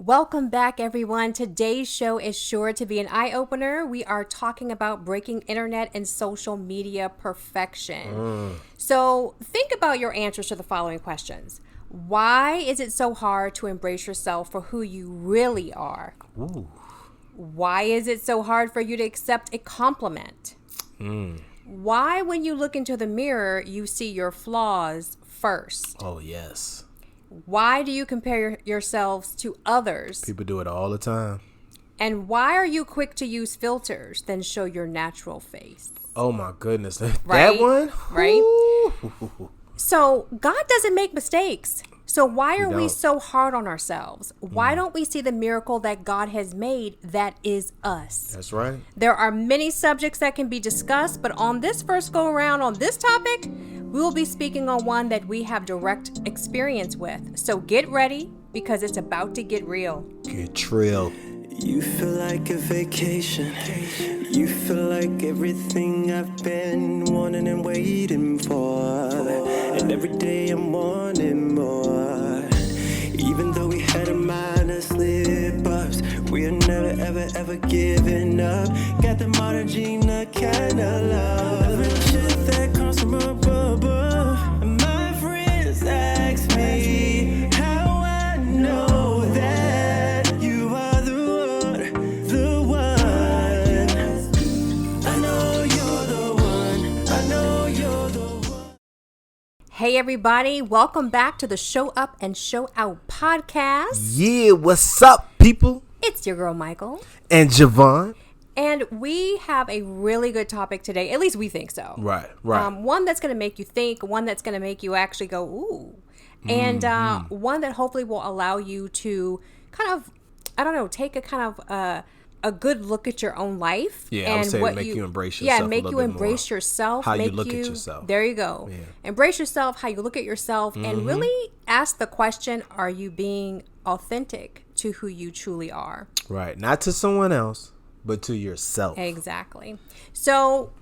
Welcome back, everyone. Today's show is sure to be an eye-opener. We are talking about breaking internet and social media perfection. So think about your answers to the following questions. Why is it so hard to embrace yourself for who you really are? Ooh. Why is it so hard for you to accept a compliment? Why, when you look into the mirror, you see your flaws first? Oh, yes. Why do you compare yourselves to others? People do it all the time. And why are you quick to use filters than show your natural face? Oh, my goodness. Right? That one? Right? Ooh. So God doesn't make mistakes. So why are we don't. so hard on ourselves? Why don't we see the miracle that God has made that is us? That's right. There are many subjects that can be discussed, but on this first go around on this topic, we will be speaking on one that we have direct experience with. So get ready because it's about to get real. Get trill. You feel like a vacation. You feel like everything I've been wanting and waiting for. And every day I'm wanting more. Even though we had a minor slip-ups, we are never, ever, ever giving up. Got the modern Gina kind of love. Real shit that comes from above. And my friends ask me how I know that you are the one. I know you're the one. I know you're the one. Hey, everybody. Welcome back to the Show Up and Show Out podcast. Yeah, what's up, people? It's your girl, Michael. And Jevonne. And we have a really good topic today. At least we think so. Right. One that's going to make you think, one that's going to make you actually go, ooh. And one that hopefully will allow you to kind of, take a kind of a good look at your own life. Yeah, and I would say what make you embrace yourself. Yeah, make a you little bit embrace more. yourself. How you look at yourself. There you go. Yeah. Embrace yourself, how you look at yourself, and really ask the question, are you being authentic to who you truly are? Right. Not to someone else, but to yourself. Exactly. So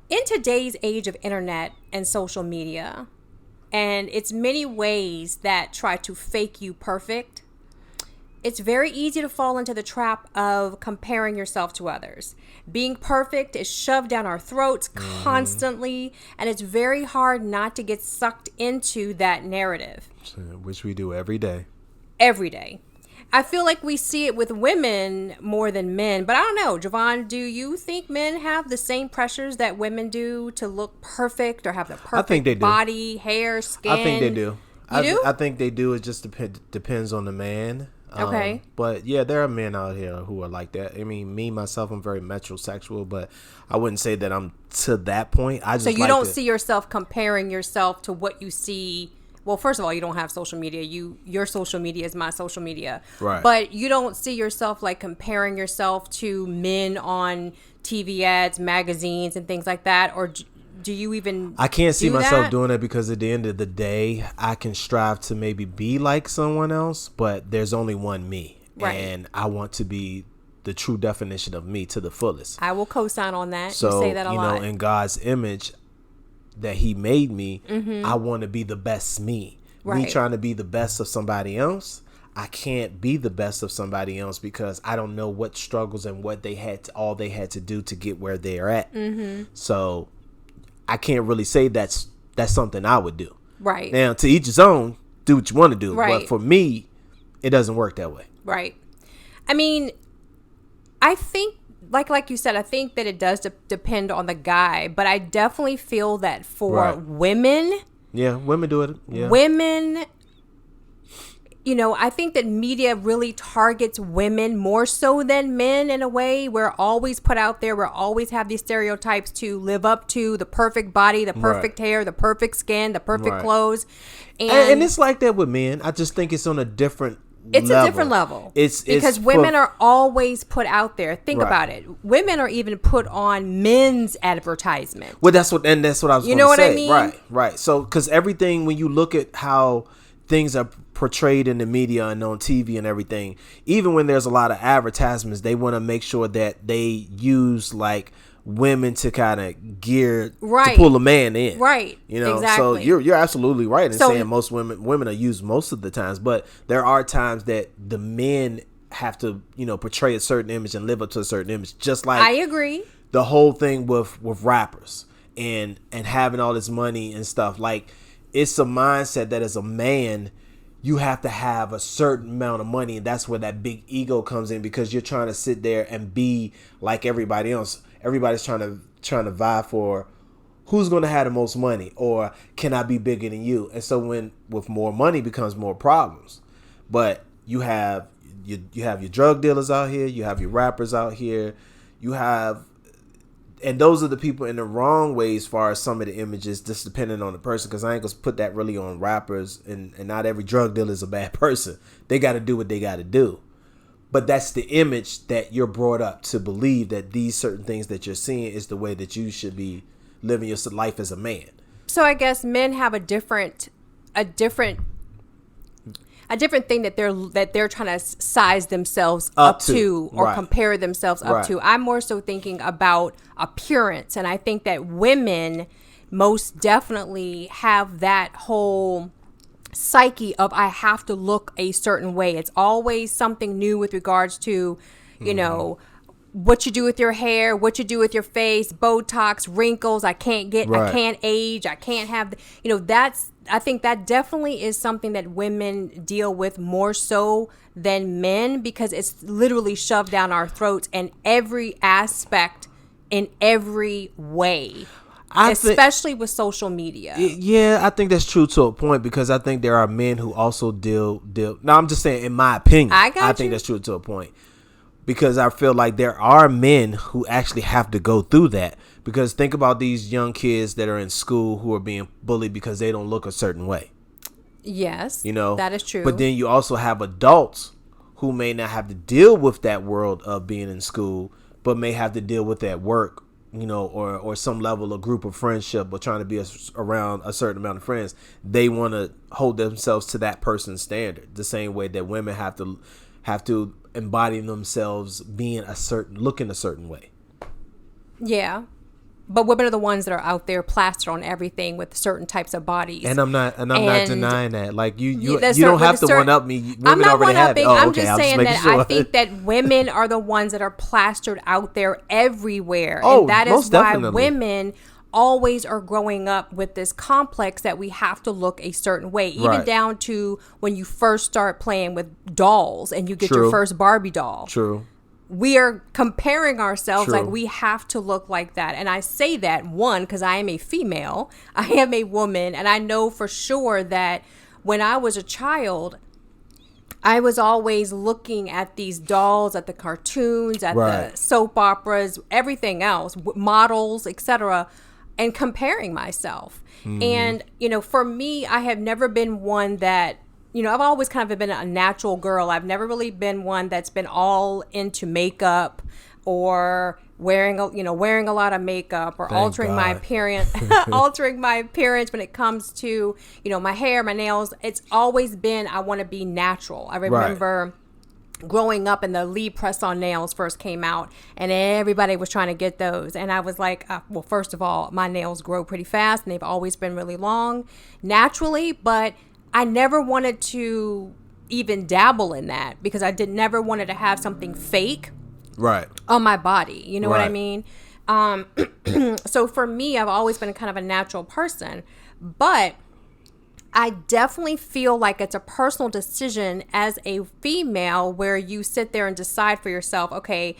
in today's age of internet and social media, and it's many ways that try to fake you perfect, it's very easy to fall into the trap of comparing yourself to others. Being perfect is shoved down our throats constantly, and it's very hard not to get sucked into that narrative. Which we do every day. Every day. I feel like we see it with women more than men, but I don't know. Jevonne, do you think men have the same pressures that women do to look perfect or have the perfect think they do. body, hair, skin? I think they do. You do? I think they do. It just depends on the man. Okay. But yeah, there are men out here who are like that. I mean, me, myself, I'm very metrosexual, but I wouldn't say that I'm to that point. I just So you don't see yourself comparing yourself to what you see. Well, first of all, you don't have social media. Your social media is my social media. Right. But you don't see yourself like comparing yourself to men on TV ads, magazines, and things like that, or do you even? I can't see myself that? doing it because at the end of the day, I can strive to maybe be like someone else, but there's only one me. Right. And I want to be the true definition of me to the fullest. I will co-sign on that. So, you say that a lot. in God's image that he made me, I want to be the best me. Right. Me trying to be the best of somebody else, I can't be the best of somebody else because I don't know what struggles and what all they had to do to get where they're at. So I can't really say that's something I would do. Right. Now, to each his own, do what you want to do. Right. But for me, it doesn't work that way. Right. I mean, I think, like you said, I think that it does depend on the guy, but I definitely feel that for women. Yeah, women do it. Yeah. Women, I think that media really targets women more so than men in a way. We're always put out there. We always have these stereotypes to live up to: the perfect body, the perfect hair, the perfect skin, the perfect clothes. And it's like that with men. I just think it's on a different level. A different level. It's because women are always put out there. Think about it. Women are even put on men's advertisement. Well, that's what I was going to say. You know what I mean? Right. So, because everything, when you look at how things are portrayed in the media and on TV and everything, even when there's a lot of advertisements, they want to make sure that they use like women to kind of gear right. to pull a man in. Right. You know, exactly. so you're absolutely right in So, saying most women are used most of the times, but there are times that the men have to, you know, portray a certain image and live up to a certain image. Just like I agree. The whole thing with rappers and having all this money and stuff. Like, it's a mindset that as a man, you have to have a certain amount of money, and that's where that big ego comes in, because you're trying to sit there and be like everybody else. Everybody's trying to vie for who's going to have the most money, or can I be bigger than you? And so when with more money becomes more problems. But you have your drug dealers out here, you have your rappers out here, and those are the people in the wrong way as far as some of the images, just depending on the person, because I ain't going to put that really on rappers, and not every drug dealer is a bad person. They got to do what they got to do. But that's the image that you're brought up to believe, that these certain things that you're seeing is the way that you should be living your life as a man. So I guess men have a different thing that they're trying to size themselves up to or compare themselves up to. I'm more so thinking about appearance, and I think that women most definitely have that whole psyche of I have to look a certain way. It's always something new with regards to, you know, what you do with your hair, what you do with your face, Botox, wrinkles. I can't age. I can't have, I think that definitely is something that women deal with more so than men, because it's literally shoved down our throats in every aspect, in every way. Especially with social media. Yeah, I think that's true to a point, because I think there are men who also deal. No, I'm just saying, in my opinion, I think that's true to a point, because I feel like there are men who actually have to go through that. Because think about these young kids that are in school who are being bullied because they don't look a certain way. Yes, that is true. But then you also have adults who may not have to deal with that world of being in school, but may have to deal with that work, or some level of group of friendship, or trying to be around a certain amount of friends. They want to hold themselves to that person's standard, the same way that women have to embody themselves looking a certain way. Yeah. But women are the ones that are out there plastered on everything with certain types of bodies. And I'm not denying that. Like you don't have to one up me. Women I'm not one upping. I'm okay. just saying that I think that women are the ones that are plastered out there everywhere. Oh, and that is most why definitely. women always are growing up with this complex that we have to look a certain way, even down to when you first start playing with dolls and you get your first Barbie doll. True. We are comparing ourselves like we have to look like that. And I say that, one, because I am a female, I am a woman, and I know for sure that when I was a child, I was always looking at these dolls, at the cartoons, at the soap operas, everything else, models, etc., and comparing myself. And, for me, I have never been one that, I've always kind of been a natural girl. I've never really been one that's been all into makeup or wearing a lot of makeup or altering my appearance when it comes to, my hair, my nails. It's always been, I want to be natural. I remember growing up and the Lee press-on nails first came out and everybody was trying to get those. And I was like, well, first of all, my nails grow pretty fast and they've always been really long naturally, but I never wanted to even dabble in that because I never wanted to have something fake on my body. You know what I mean? So for me, I've always been kind of a natural person, but I definitely feel like it's a personal decision as a female where you sit there and decide for yourself, okay,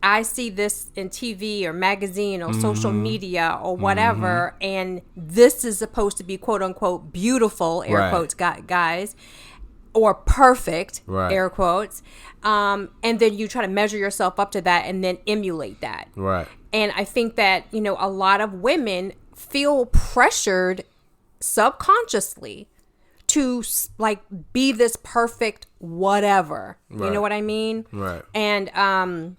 I see this in TV or magazine or social media or whatever, and this is supposed to be quote unquote beautiful, air quotes, guys, or perfect, air quotes. And then you try to measure yourself up to that and then emulate that. Right. And I think that, a lot of women feel pressured subconsciously to be this perfect whatever. You know what I mean? Right. And,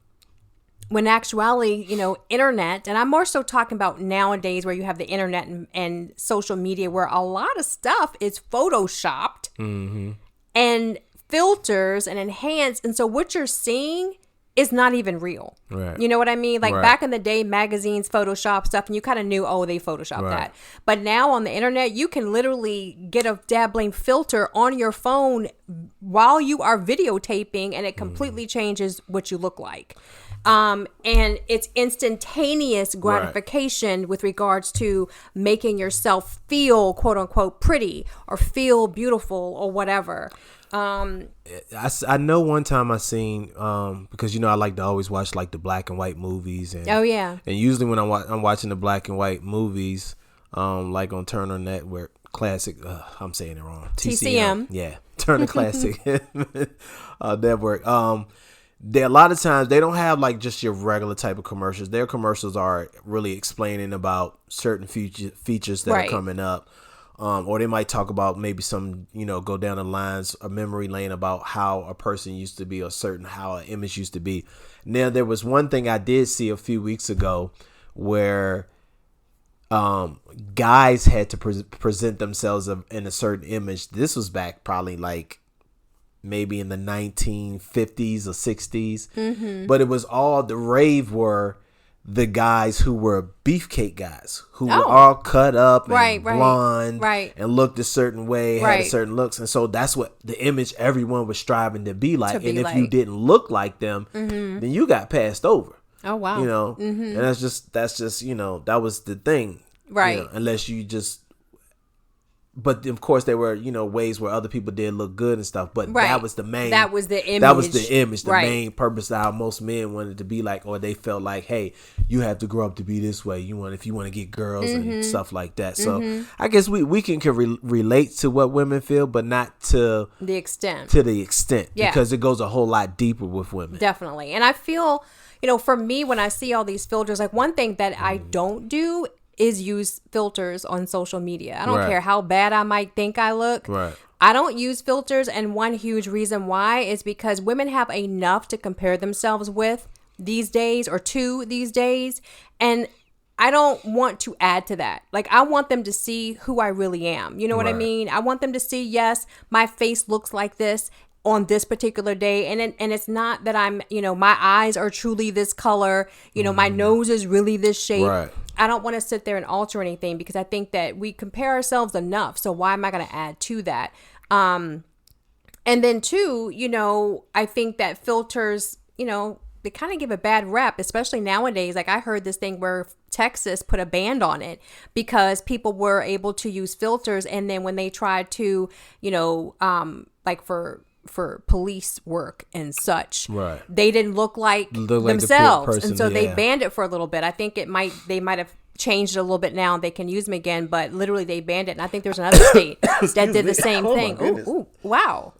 when actuality, internet, and I'm more so talking about nowadays where you have the internet and social media where a lot of stuff is photoshopped and filters and enhanced. And so what you're seeing is not even real. Right. You know what I mean? Like Right. back in the day, magazines Photoshop stuff, and you kind of knew, oh, they Photoshopped Right. that. But now on the internet, you can literally get a dabbling filter on your phone while you are videotaping, and it completely changes what you look like. And it's instantaneous gratification with regards to making yourself feel quote unquote pretty or feel beautiful or whatever. I know one time I seen because I like to always watch like the black and white movies and and usually when I'm watching the black and white movies like on Turner Network Classic I'm saying it wrong TCM. Yeah, Turner Classic Network. They a lot of times they don't have like just your regular type of commercials. Their commercials are really explaining about certain features that are coming up. Or they might talk about maybe some, go down the lines, a memory lane about how a person used to be or how an image used to be. Now, there was one thing I did see a few weeks ago where guys had to present themselves in a certain image. This was back probably like maybe in the 1950s or 60s. Mm-hmm. But it was all the rave were the guys who were beefcake guys who were all cut up and blonde and looked a certain way, had a certain looks. And so that's what the image everyone was striving to be like. And if you didn't look like them, then you got passed over. Oh, wow. And that's just, that was the thing. Right. Unless you just, but of course there were, ways where other people did look good and stuff, but that was the main, that was the image. That was the image, the main purpose of how most men wanted to be like, or they felt like, hey, you have to grow up to be this way. If you want to get girls and stuff like that. So I guess we can relate to what women feel, but not to the extent, because it goes a whole lot deeper with women. Definitely. And I feel, for me, when I see all these filters, like one thing that I don't do is use filters on social media. I don't care how bad I might think I look. Right. I don't use filters, and one huge reason why is because women have enough to compare themselves with these days or to these days, and I don't want to add to that. Like, I want them to see who I really am. You know what I mean? I want them to see, yes, my face looks like this on this particular day, and it's not that I'm, my eyes are truly this color, my nose is really this shape. Right. I don't want to sit there and alter anything because I think that we compare ourselves enough. So why am I going to add to that? And then two, I think that filters, they kind of give a bad rep, especially nowadays. Like I heard this thing where Texas put a ban on it because people were able to use filters. And then when they tried to, like for police work and such, they didn't look like themselves, and so they banned it for a little bit. I think they might have changed it a little bit now. They can use them again, but literally they banned it. And I think there's another state that did the same thing. Ooh, wow.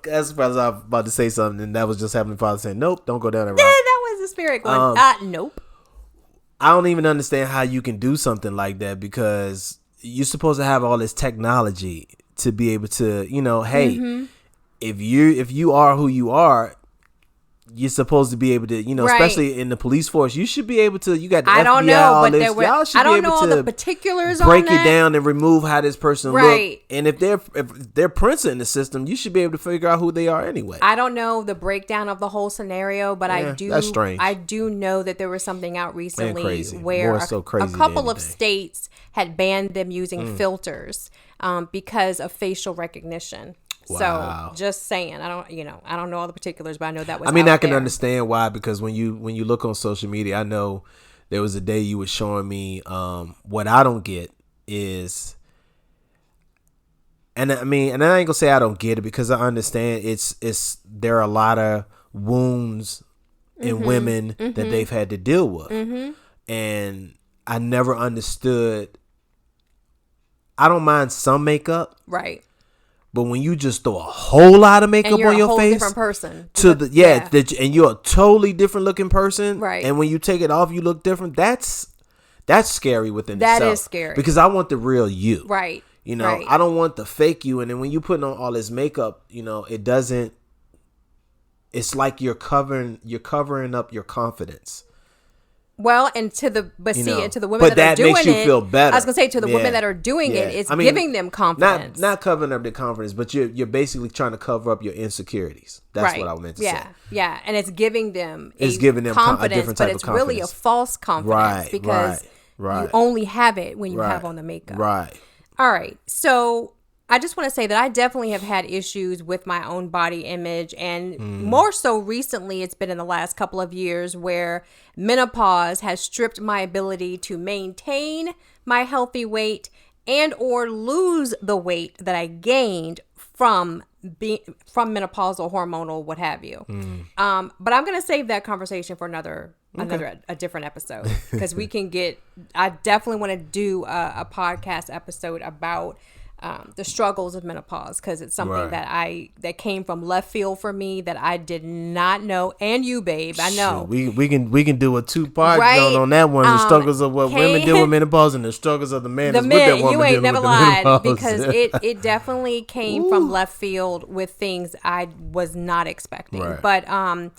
As I was about to say something, and that was just Heavenly Father saying, "Nope, don't go down that route." That was the spirit going, nope. I don't even understand how you can do something like that because you're supposed to have all this technology to be able to, hey. If you are who you are, you're supposed to be able to, especially in the police force, you should be able to. You got the FBI, don't know, all but this. Y'all should I don't be know able all to the particulars break on that. it down and remove how this person look. And if they're prints in the system, you should be able to figure out who they are anyway. I don't know the breakdown of the whole scenario, but that's strange. I do know that there was something out recently where a couple of states had banned them using filters because of facial recognition. Wow. So just saying, I don't know all the particulars, but I know that was. I can understand why, because when you look on social media, I know there was a day you were showing me what I don't get is, and I ain't gonna say I don't get it because I understand it's there are a lot of wounds in women that they've had to deal with, and I never understood. I don't mind some makeup, right? But when you just throw a whole lot of makeup on your face, different person and you're a totally different looking person, right? And when you take it off, you look different. That's scary within itself. That is scary because I want the real you, right? I don't want the fake you. And then when you put on all this makeup, it doesn't. It's like you're covering up your confidence. Well, and to the and to the women but that are doing makes you it, feel better. I was gonna say to the women that are doing it, it's giving them confidence. Not covering up their confidence, but you're basically trying to cover up your insecurities. That's what I meant to say. Yeah, and it's giving them confidence, a different type of confidence. But it's really a false confidence because you only have it when you have on the makeup. Right. All right. So I just want to say that I definitely have had issues with my own body image, and more so recently, it's been in the last couple of years where menopause has stripped my ability to maintain my healthy weight and or lose the weight that I gained from menopausal, hormonal, what have you. But I'm going to save that conversation for a different episode, because I definitely want to do a podcast episode about the struggles of menopause, because it's something that came from left field for me that I did not know. And you, babe, I know. We can do a 2-part on that one. The struggles of what women deal with menopause and the struggles of the men. You ain't never lied, because it definitely came from left field with things I was not expecting. Right. But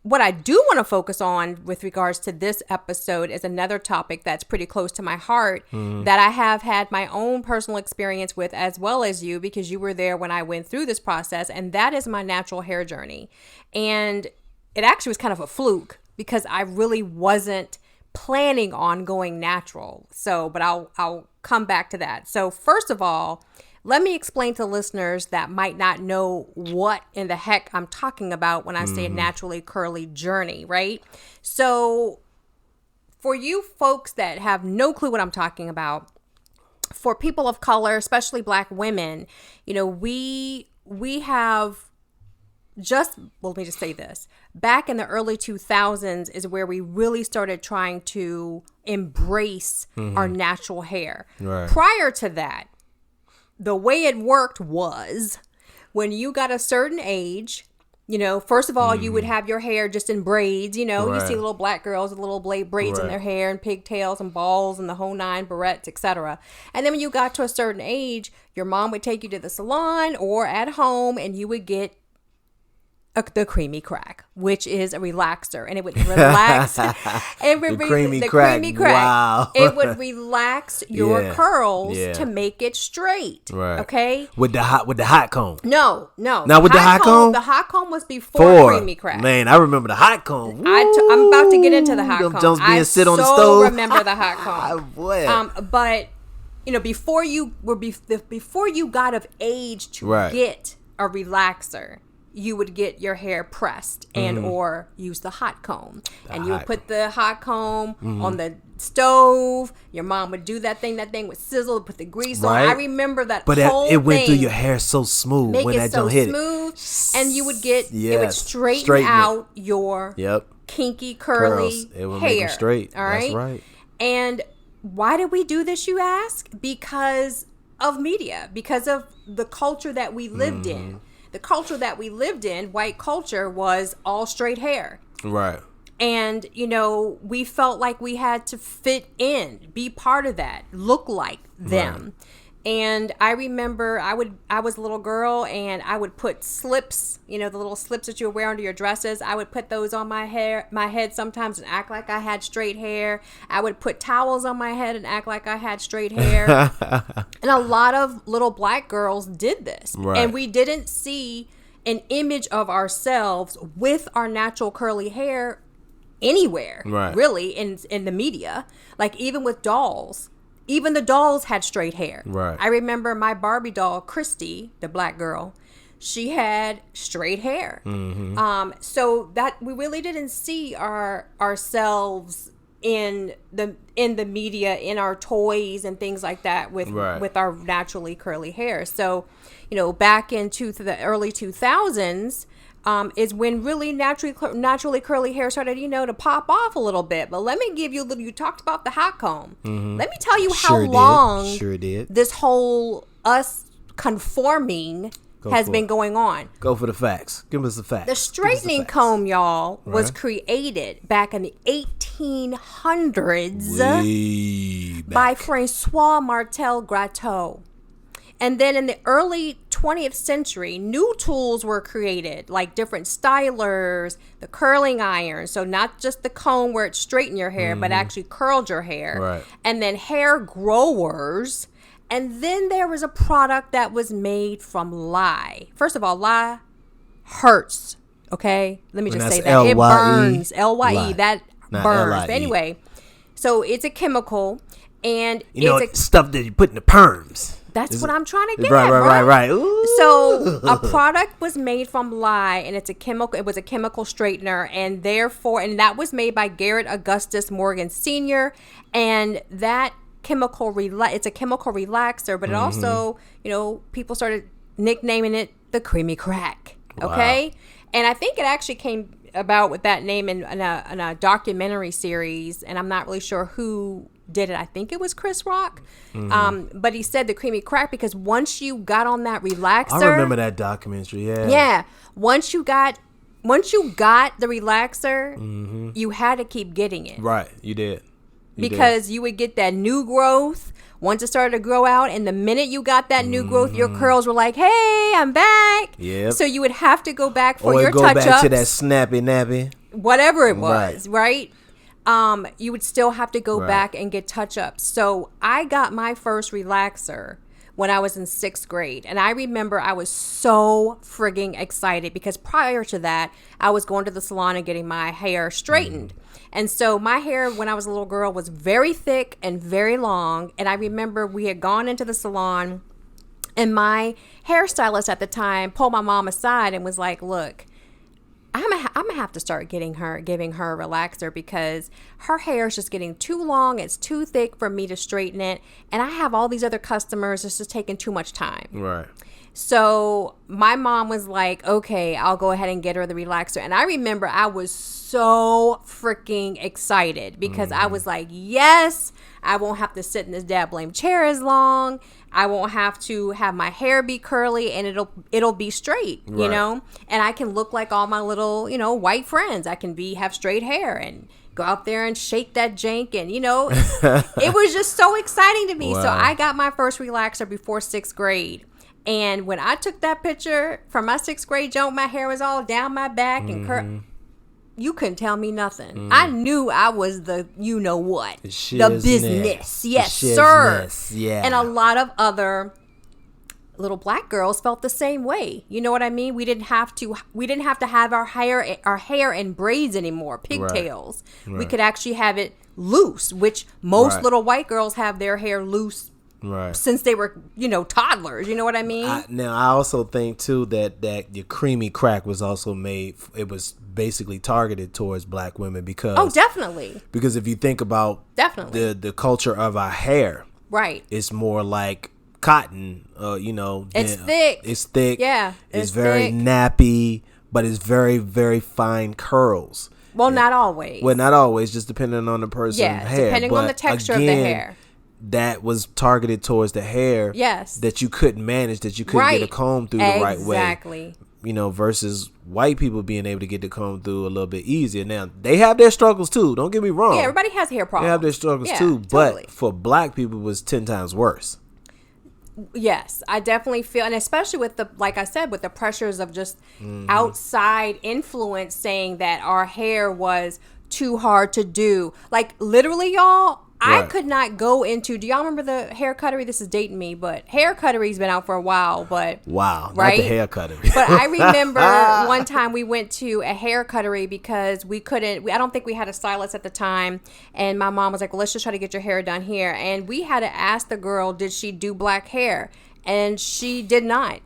what I do want to focus on with regards to this episode is another topic that's pretty close to my heart that I have had my own personal experience with, as well as you, because you were there when I went through this process, and that is my natural hair journey. And it actually was kind of a fluke, because I really wasn't planning on going natural. But I'll come back to that. So first of all, let me explain to listeners that might not know what in the heck I'm talking about when I say a naturally curly journey, right? So for you folks that have no clue what I'm talking about, for people of color, especially Black women, we have let me just say this. Back in the early 2000s is where we really started trying to embrace our natural hair. Right. Prior to that, the way it worked was when you got a certain age, first of all, you would have your hair just in braids. You see little Black girls with little braids in their hair and pigtails and balls and the whole nine, barrettes, etc. And then when you got to a certain age, your mom would take you to the salon or at home, and you would get the creamy crack, which is a relaxer, and it would relax. The creamy crack. Wow. It would relax your curls to make it straight. Right. Okay. With the hot comb. No. Now with the hot comb. The hot comb was before creamy crack. Man, I remember the hot comb. I'm about to get into the hot comb. Jones being sit on the stove. I remember the hot comb. But before you got of age to get a relaxer, you would get your hair pressed and or use the hot comb. And you would put the hot comb on the stove. Your mom would do that thing would sizzle, put the grease on. I remember that whole thing. But it went through your hair so smooth when that don't hit it. And you would get, it would straighten out your kinky, curly It would hair. make them straight. All right? That's right. And why did we do this, you ask? Because of media, because of the culture that we lived in. The culture that we lived in, white culture, was all straight hair. Right. And, we felt like we had to fit in, be part of that, look like them. Right. And I remember I was a little girl, and I would put slips, the little slips that you wear under your dresses. I would put those on my head sometimes and act like I had straight hair. I would put towels on my head and act like I had straight hair. And a lot of little Black girls did this. Right. And we didn't see an image of ourselves with our natural curly hair anywhere, really, in the media. Like, even with dolls. Even the dolls had straight hair. Right. I remember my Barbie doll, Christy, the Black girl, she had straight hair. So that we really didn't see ourselves in the media, in our toys and things like that with our naturally curly hair. So, back into the early 2000s, is when really naturally curly hair started, to pop off a little bit. But let me give you you talked about the hot comb. Let me tell you how long this whole us conforming has been going on. Go for the facts. Give us the facts. The straightening comb, y'all, was created back in the 1800s by Francois Martel Gratteau. And then in the early 20th century, new tools were created, like different stylers, the curling iron. So not just the comb where it straightened your hair, but actually curled your hair. Right. And then hair growers. And then there was a product that was made from lye. First of all, lye hurts. Okay? Let me just say that. L-Y-E. It burns. L-Y-E. Lye. That Not burns. L-I-E. But anyway, so it's a chemical. And You know, it's stuff that you put in the perms. that's what I'm trying to get Right, at, right, bro. right, right. Ooh. So a product was made from lye, and it's a chemical. It was a chemical straightener, and therefore, and that was made by Garrett Augustus Morgan Sr. And that chemical, it's a chemical relaxer, but it also, people started nicknaming it the creamy crack. Okay, and I think it actually came about with that name in a documentary series, and I'm not really sure who did it. I think it was Chris Rock. But he said the creamy crack because once you got on that relaxer, I remember that documentary. yeah, once you got the relaxer, you had to keep getting it. Right, you did. Because you would get that new growth once it started to grow out, and the minute you got that new growth, your curls were like, "Hey, I'm back." Yep. So you would have to go back for Or your go touch back ups, to that snappy nappy. whatever it was, right? You would still have to go Right. back and get touch ups. So I got my first relaxer when I was in 6th grade. And I remember I was so frigging excited because prior to that, I was going to the salon and getting my hair straightened. And so my hair when I was a little girl was very thick and very long. And I remember we had gone into the salon and my hairstylist at the time pulled my mom aside and was like, "Look, I'm gonna have to start giving her a relaxer because her hair is just getting too long. It's too thick for me to straighten it. And I have all these other customers. It's just taking too much time." Right. So my mom was like, "Okay, I'll go ahead and get her the relaxer." And I remember I was so freaking excited because I was like, yes, I won't have to sit in this dad blame chair as long. I won't have to have my hair be curly and it'll be straight, Right. and I can look like all my little, white friends. I can have straight hair and go out there and shake that jank. And, it was just so exciting to me. Wow. So I got my first relaxer before 6th grade. And when I took that picture from my 6th grade jump, my hair was all down my back and curled. You couldn't tell me nothing. I knew I was the what. The business. Yes, sir. Yeah. And a lot of other little black girls felt the same way. You know what I mean? We didn't have to have our hair in braids anymore, pigtails. Right. We could actually have it loose, which most Right. little white girls have their hair loose Right. since they were, toddlers. You know what I mean? Now, I also think, too, that your creamy crack was also made, it was basically targeted towards black women because... Oh, definitely. Because if you think about Definitely. the culture of our hair, Right. it's more like cotton, It's thick. It's thick. Yeah, It's it's very thick. nappy, but it's very, very fine curls. Well, not always. Well, not always, just depending on the person's Yeah, hair. depending on But the texture of the again, hair. That was targeted towards the hair. Yes. That you couldn't manage, that you couldn't get a comb through the right way. Exactly. Versus white people being able to get the comb through a little bit easier. Now, they have their struggles too. Don't get me wrong. Yeah, everybody has hair problems. They have their struggles Yeah, too. totally. But for black people, it was 10 times worse. Yes, I definitely feel, and especially with like I said, with the pressures of just outside influence saying that our hair was too hard to do. Like literally, y'all, I Right. could not go into, do y'all remember the hair cuttery? This is dating me, but hair cuttery's been out for a while, but Wow. right? Not the hair cutter. But I remember one time we went to a hair cuttery because I don't think we had a stylist at the time. And my mom was like, well, let's just try to get your hair done here. And we had to ask the girl, did she do black hair? And she did not.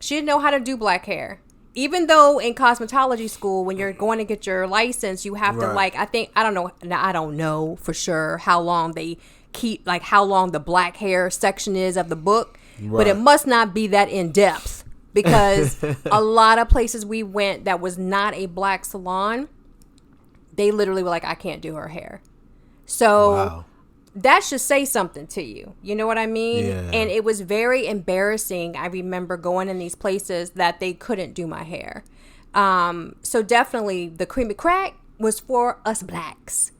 She didn't know how to do black hair. Even though in cosmetology school, when you're going to get your license, you have to Right. I don't know for sure how long they keep, like how long the black hair section is of the book, but it Right. must not be that in depth because a lot of places we went that was not a black salon, they literally were like, I can't do her hair. So Wow. that should say something to you. You know what I mean? Yeah. And it was very embarrassing. I remember going in these places that they couldn't do my hair. So definitely the creamy crack was for us blacks.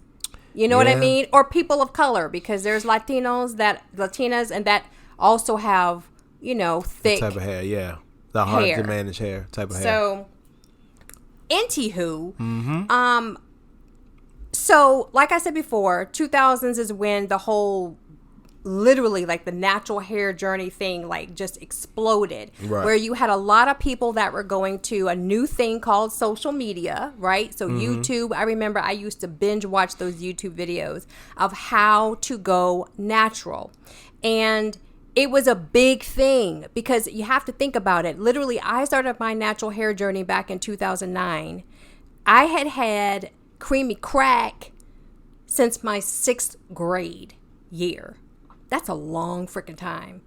You know what I Yeah. mean? Or people of color, because there's Latinas and that also have thick type of hair. Yeah, the hard hair. to manage hair type of hair. So, anywho, so like I said before, 2000s is when the whole, literally like the natural hair journey thing like just exploded, Right. where you had a lot of people that were going to a new thing called social media, right? So YouTube, I remember I used to binge watch those YouTube videos of how to go natural, and it was a big thing because you have to think about it. Literally, I started my natural hair journey back in 2009. I had creamy crack since my 6th grade year. That's a long freaking time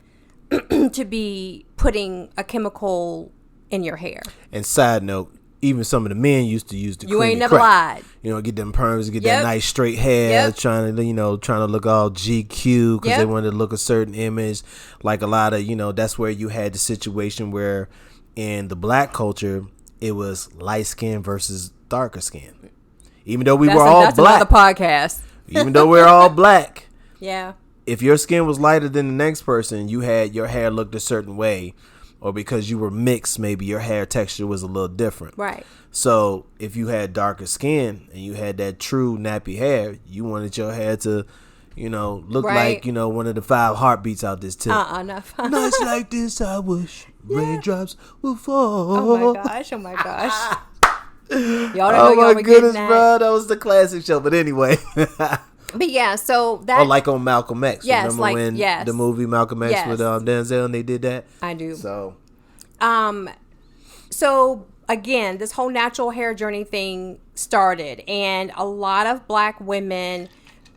to be putting a chemical in your hair. And side note, even some of the men used to use the You creamy ain't never crack. lied. Get them perms, get that nice straight hair, trying to look all GQ because they wanted to look a certain image. Like a lot of, that's where you had the situation where in the black culture, it was light skin versus darker skin. Even though were all that's black. That's another podcast. Even though we're all black. Yeah. If your skin was lighter than the next person, you had your hair looked a certain way, or because you were mixed, maybe your hair texture was a little different. Right. So if you had darker skin and you had that true nappy hair, you wanted your hair to, look like, one of the 5 heartbeats out this tip. Enough. Nights like this, I wish raindrops will fall. Oh my gosh. Y'all don't know Oh y'all my were goodness, getting bro. That was the classic show. But anyway. But yeah, so that. Or like on Malcolm X. Yes, remember like, when yes. the movie Malcolm X Yes. with Denzel and they did that? I do. So again, this whole natural hair journey thing started, and a lot of black women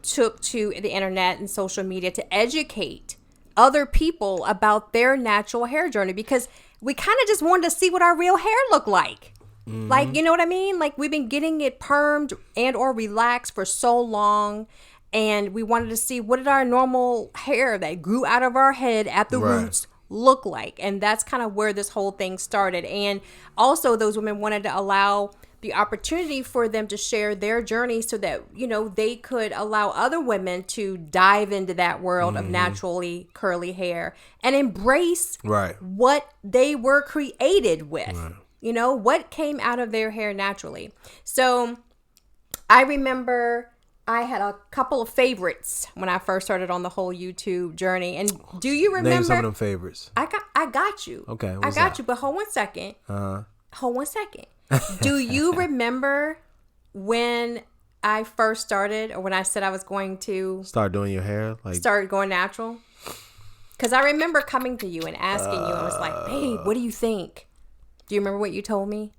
took to the internet and social media to educate other people about their natural hair journey, because we kind of just wanted to see what our real hair looked like. Like, you know what I mean? Like, we've been getting it permed and or relaxed for so long, and we wanted to see what did our normal hair that grew out of our head at the roots look like. And that's kind of where this whole thing started. And also those women wanted to allow the opportunity for them to share their journey so that, they could allow other women to dive into that world of naturally curly hair and embrace what they were created with. What came out of their hair naturally. So I remember I had a couple of favorites when I first started on the whole YouTube journey. And do you remember? Name some of them favorites. I got you. Okay. I got you. But hold one second. Hold one second. Do you remember when I first started, or when I said I was going to start doing your hair? Start going natural? Because I remember coming to you and asking you. I was like, babe, what do you think? Do you remember what you told me?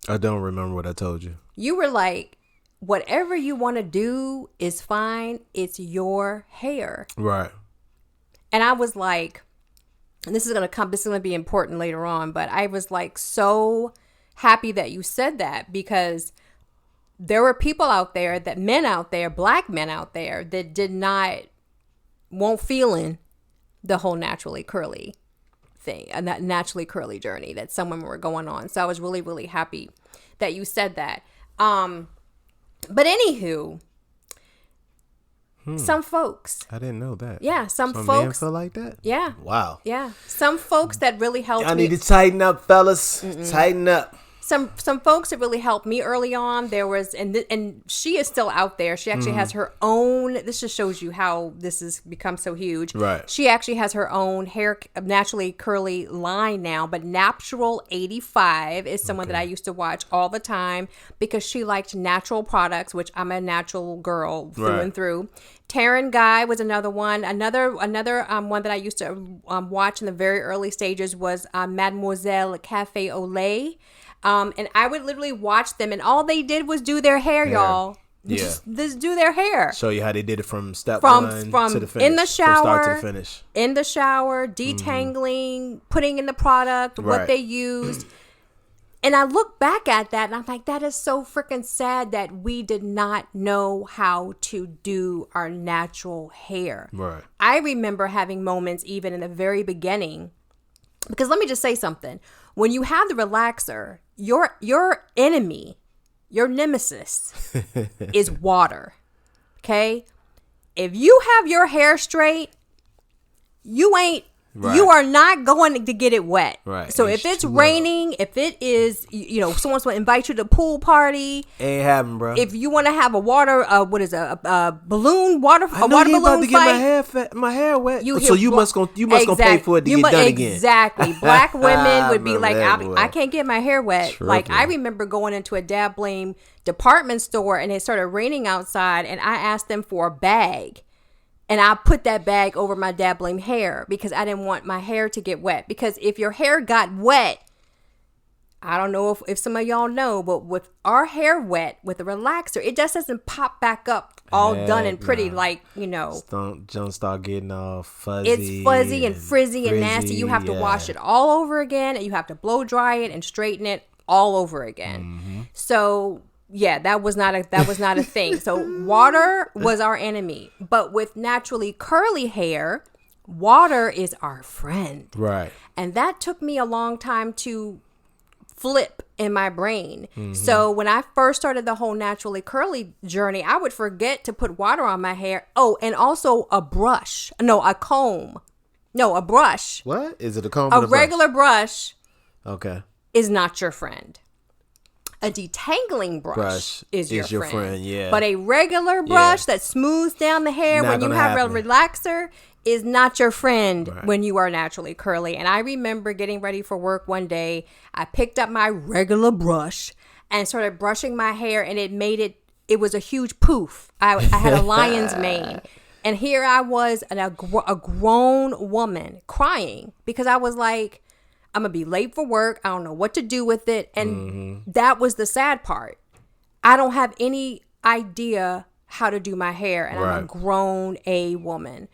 I don't remember what I told you. You were like, whatever you want to do is fine. It's your hair. Right. And I was like, and this is going to be important later on, but I was like so happy that you said that, because there were people out there, black men out there that won't feeling the whole naturally curly thing, and that naturally curly journey that some women were going on. So I was really, really happy that you said that. But anywho, some folks. I didn't know that. Yeah, some men folks feel like that. Yeah. Wow. Yeah, some folks that really helped me. I need to tighten up, fellas. Tighten up. Some folks that really helped me early on. There was, and she is still out there. She actually has her own. This just shows you how this has become so huge. Right. She actually has her own hair naturally curly line now. But Natural 85 is someone that I used to watch all the time because she liked natural products, which I'm a natural girl through and through. Taryn Guy was another one. Another one that I used to watch in the very early stages was Mademoiselle Cafe au Lait. And I would literally watch them, and all they did was do their hair. Y'all. Yeah. Just do their hair. Show you how they did it from step one to the finish. In the shower, from start to the finish. In the shower, detangling, putting in the product, what they used. And I look back at that and I'm like, that is so freaking sad that we did not know how to do our natural hair. Right. I remember having moments even in the very beginning, because let me just say something. When you have the relaxer, your enemy, your nemesis is water. Okay? If you have your hair straight, you ain't. Right. You are not going to get it wet. Right. So if it's raining, if it is, someone's going to invite you to the pool party. Ain't happening, bro. If you want to have a water, a balloon, water I know balloon you about to fight. get my hair wet. You so you must gonna pay for it to get done again. Exactly. Black women would be like, I can't get my hair wet. Tripping. Like I remember going into a Dab Blame department store and it started raining outside, and I asked them for a bag. And I put that bag over my Dab Blame hair because I didn't want my hair to get wet. Because if your hair got wet, I don't know if some of y'all know, but with our hair wet with a relaxer, it just doesn't pop back up all done and pretty like. Don't start getting all fuzzy. It's fuzzy and frizzy and nasty. You have to wash it all over again, and you have to blow dry it and straighten it all over again. Mm-hmm. So yeah, that was not a thing. So water was our enemy. But with naturally curly hair, water is our friend. Right. And that took me a long time to flip in my brain. Mm-hmm. So when I first started the whole naturally curly journey, I would forget to put water on my hair. Oh, and also a brush. No, a comb. No, a brush. What? Is it a comb? A regular brush. Okay. Is not your friend. A detangling brush is your friend. Yeah. But a regular brush that smooths down the hair when you have a relaxer is not your friend when you are naturally curly. And I remember getting ready for work one day. I picked up my regular brush and started brushing my hair, and it was a huge poof. I had a lion's mane. And here I was, a grown woman crying because I was like, I'm going to be late for work. I don't know what to do with it. And that was the sad part. I don't have any idea how to do my hair. And I'm a grown woman.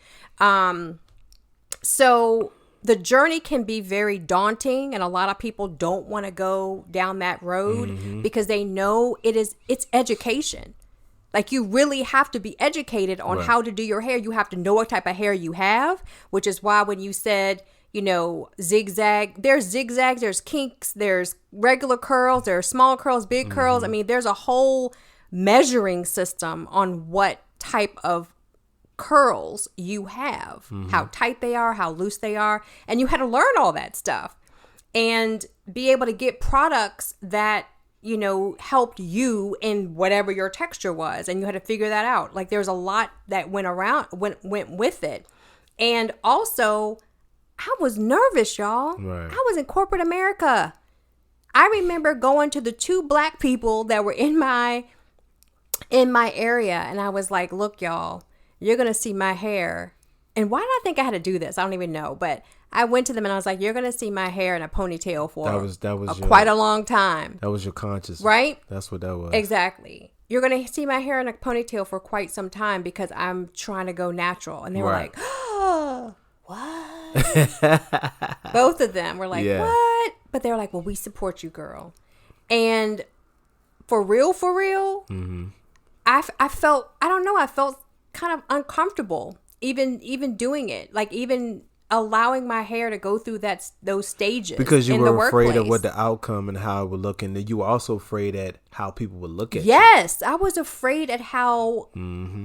So the journey can be very daunting. And a lot of people don't want to go down that road because they know it's education. Like you really have to be educated on how to do your hair. You have to know what type of hair you have, which is why when you said, zigzag, there's zigzags, there's kinks, there's regular curls, there's small curls, big curls. I mean, there's a whole measuring system on what type of curls you have, how tight they are, how loose they are. And you had to learn all that stuff and be able to get products that, helped you in whatever your texture was. And you had to figure that out. Like there's a lot that went with it. And also, I was nervous, y'all. Right. I was in corporate America. I remember going to the two black people that were in my area, and I was like, "Look, y'all, you're gonna see my hair." And why did I think I had to do this? I don't even know. But I went to them and I was like, "You're gonna see my hair in a ponytail for quite a long time." That was your conscious, right? That's what that was. Exactly. You're gonna see my hair in a ponytail for quite some time because I'm trying to go natural. And they were like, "Oh, what?" Both of them were like, what? But they were like, well, we support you, girl. And for real, I felt, I don't know, I felt kind of uncomfortable even doing it. Like even allowing my hair to go through those stages. Because you were afraid of what the outcome and how it would look. And you were also afraid at how people would look at you. Yes, I was afraid at how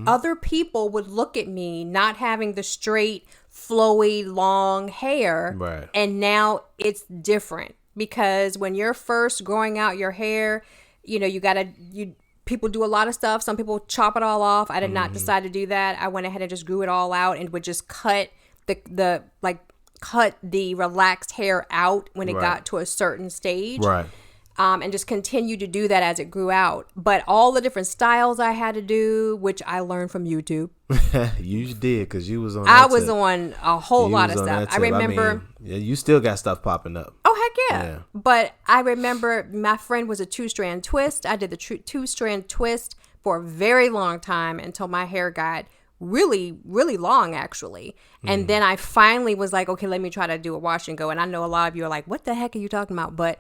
other people would look at me not having the straight, flowy, long hair. Right. And now it's different because when you're first growing out your hair, people do a lot of stuff. Some people chop it all off. I did not decide to do that. I went ahead and just grew it all out and would just cut the relaxed hair out when it got to a certain stage. Right. And just continue to do that as it grew out. But all the different styles I had to do, which I learned from YouTube. You did, because you was on I was on a whole lot of stuff. I remember. You still got stuff popping up. Oh, heck yeah. But I remember my friend was a 2-strand twist. I did the 2-strand twist for a very long time until my hair got really, really long, actually. And then I finally was like, okay, let me try to do a wash and go. And I know a lot of you are like, what the heck are you talking about? But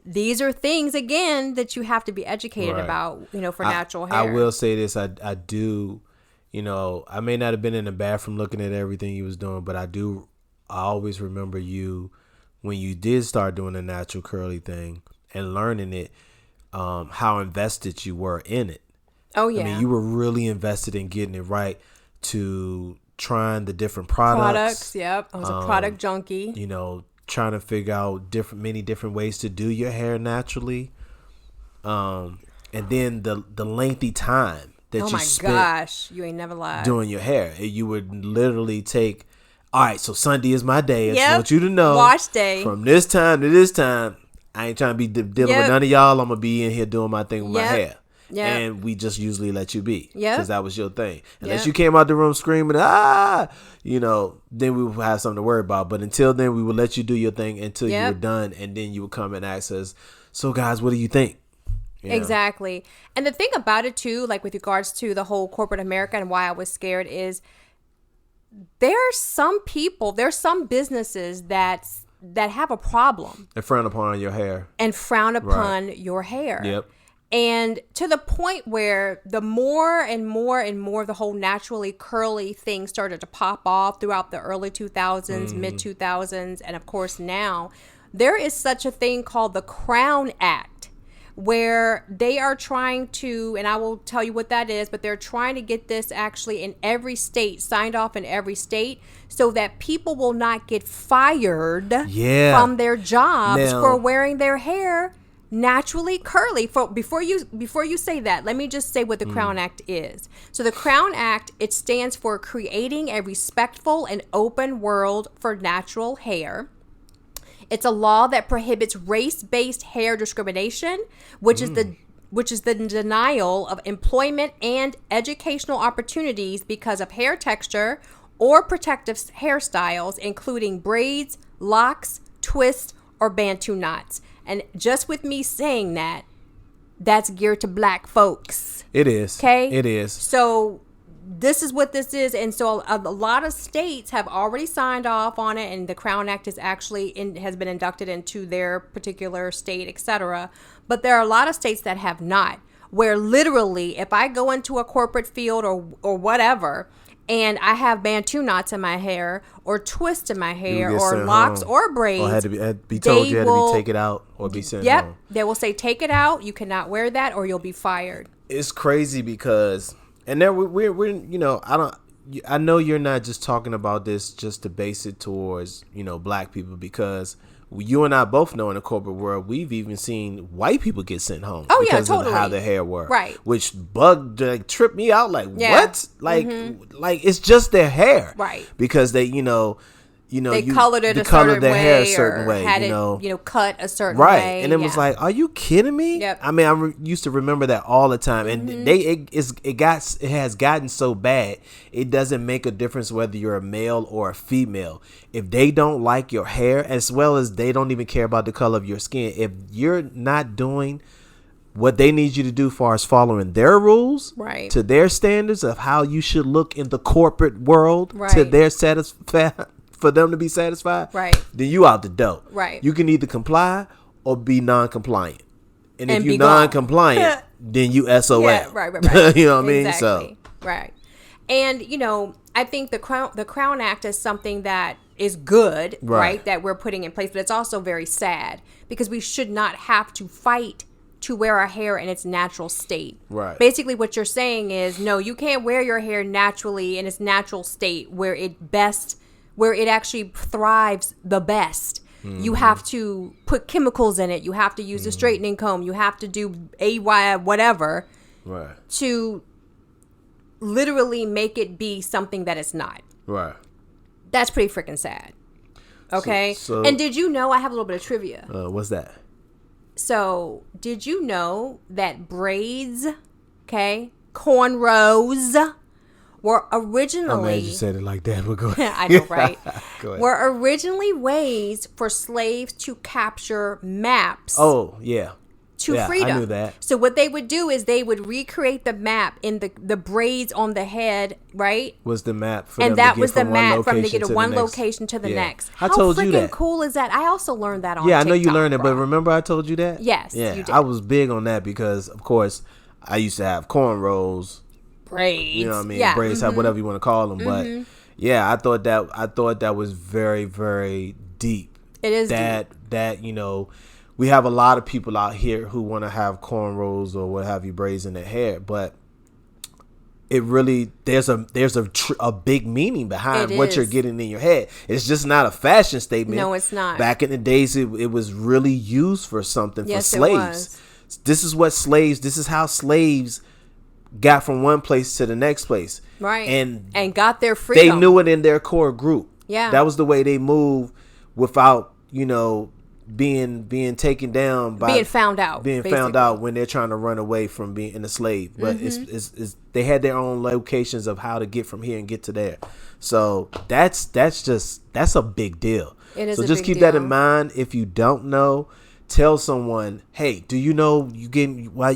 these are things, again, that you have to be educated about, for natural hair. I will say this. I do, I may not have been in the bathroom looking at everything you was doing, but I always remember you when you did start doing the natural curly thing and learning it, how invested you were in it. Oh, yeah. I mean, you were really invested in getting it right to trying the different products. Yep. I was a product junkie. You know, trying to figure out many different ways to do your hair naturally. And then the lengthy time that you spent. Oh my gosh, you ain't never lied. Doing your hair. You would literally take, all right, so Sunday is my day. I just want you to know. Wash day. From this time to this time, I ain't trying to be dealing with none of y'all. I'm going to be in here doing my thing with my hair. Yeah. And we just usually let you be. Yeah. Because that was your thing. Unless you came out the room screaming, you know, then we would have something to worry about. But until then, we would let you do your thing until you were done. And then you would come and ask us, so guys, what do you think? You know? Exactly. And the thing about it too, like with regards to the whole corporate America and why I was scared is there's some businesses that have a problem. And frown upon your hair. Your hair. Yep. And to the point where the more and more and more of the whole naturally curly thing started to pop off throughout the early 2000s, mid 2000s, and of course now, there is such a thing called the Crown Act, where they are trying to, and I will tell you what that is, but they're trying to get this actually in every state, signed off in every state, so that people will not get fired from their jobs for wearing their hair naturally curly. Before you say that, let me just say what the Crown Act is. So the Crown Act, it stands for Creating a Respectful and Open World for Natural Hair. It's a law that prohibits race-based hair discrimination, which is the denial of employment and educational opportunities because of hair texture or protective hairstyles, including braids, locks, twists, or Bantu knots. And just with me saying that, that's geared to black folks. It is. Okay? It is. So this is what this is. And so a lot of states have already signed off on it. And the Crown Act is actually has been inducted into their particular state, etc. But there are a lot of states that have not. Where literally, if I go into a corporate field or whatever, and I have Bantu knots in my hair, or twists in my hair, or locks, or braids, or had to be told you had to take it out or be sent home. They will say, take it out. You cannot wear that, or you'll be fired. It's crazy because, and then we're you know, I know you're not just talking about this just to base it towards, you know, black people, because you and I both know in the corporate world, we've even seen white people get sent home because of how their hair were. Right. Which tripped me out. Like, what? Like, like it's just their hair. Right. Because they, they colored it their hair a certain way, had it, cut a certain way. Right. And it was like, are you kidding me? Yep. I mean, I used to remember that all the time. And it has gotten so bad, it doesn't make a difference whether you're a male or a female. If they don't like your hair, as well as they don't even care about the color of your skin, if you're not doing what they need you to do, far as following their rules, right, to their standards of how you should look in the corporate world, right, to their for them to be satisfied, right, then you out the door. Right. You can either comply or be non-compliant. And if you're non-compliant, then you SOL. Yeah, right. You know what I mean? Exactly. So. Right. And, I think the Crown Act is something that is good, right, that we're putting in place. But it's also very sad because we should not have to fight to wear our hair in its natural state. Right. Basically, what you're saying is, no, you can't wear your hair naturally in its natural state where it actually thrives the best. Mm-hmm. You have to put chemicals in it. You have to use a straightening comb. You have to do AY whatever, right, to literally make it be something that it's not. Right. That's pretty freaking sad. Okay. So, and did you know, I have a little bit of trivia. What's that? So, did you know that braids, cornrows, were originally... I'm glad you said it like that, but go ahead. I know, right? Go ahead. Were originally ways for slaves to capture maps. Oh, yeah. To freedom. I knew that. So what they would do is they would recreate the map in the braids on the head, right? Was the map for and them that to was get the map from them to get to one location to the next. I told you that. How freaking cool is that? I also learned that on TikTok, I know you learned it, but remember I told you that? Yes, yeah, you did. I was big on that because, of course, I used to have cornrows. Braids. You know what I mean? Yeah. Braids, whatever you want to call them. But, yeah, I thought that was very, very deep. It is deep. That, we have a lot of people out here who want to have cornrows or what have you, braids in their hair, but it really there's a big meaning behind what you're getting in your head. It's just not a fashion statement. No, it's not. Back in the days, it was really used for something, for slaves. It was. This is how slaves got from one place to the next place. Right. And got their freedom. They knew it in their core group. Yeah. That was the way they moved without, being taken down by being found out when they're trying to run away from being a slave. But it's they had their own locations of how to get from here and get to there. So that's a big deal. It is. So just keep that in mind. If you don't know, tell someone, hey, do you know where